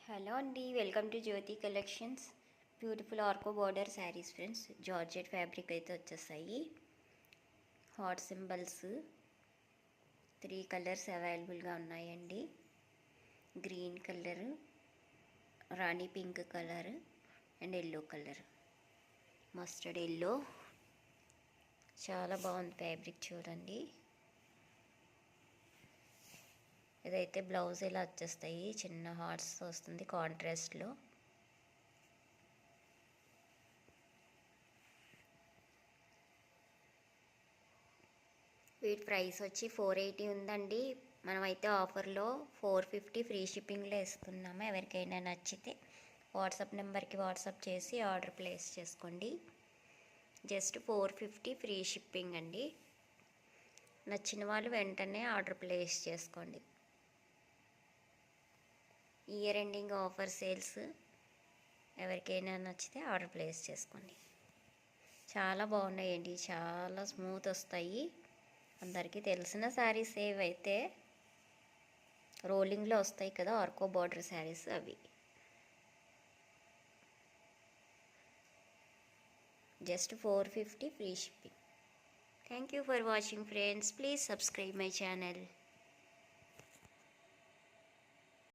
Hello అండి, welcome to Jyothi Collections. Beautiful ఆర్కో border saris friends. Georgette fabric అయితే వచ్చేసాయి. హాట్ సింబల్స్ 3 కలర్స్ అవైలబుల్గా ఉన్నాయండి. Green colour, rani pink colour and yellow colour, mustard yellow. చాలా బాగుంది ఫ్యాబ్రిక్, చూడండి. ఇదైతే బ్లౌజ్ ఇలా వచ్చేస్తాయి, చిన్న హార్ట్స్ వస్తుంది కాంట్రాస్ట్లో. వీటి ప్రైస్ వచ్చి 480 ఉందండి. మనమైతే ఆఫర్లో 450 ఫ్రీ షిప్పింగ్లో ఇస్తున్నాము. ఎవరికైనా నచ్చితే వాట్సాప్ నెంబర్కి వాట్సాప్ చేసి ఆర్డర్ ప్లేస్ చేసుకోండి. జస్ట్ 450 ఫ్రీ షిప్పింగ్ అండి. నచ్చిన వాళ్ళు వెంటనే ఆర్డర్ ప్లేస్ చేసుకోండి. ఇయర్ ఎండింగ్ ఆఫర్ సేల్స్, ఎవరికైనా నచ్చితే ఆర్డర్ ప్లేస్ చేసుకోండి. చాలా బాగున్నాయండి, చాలా స్మూత్ వస్తాయి. అందరికీ తెలిసిన శారీస్ ఏవైతే రోలింగ్లో వస్తాయి కదా, ఆర్కో బార్డర్ శారీస్ అవి. Just 450 free shipping. Thank you for watching friends. Please subscribe my channel.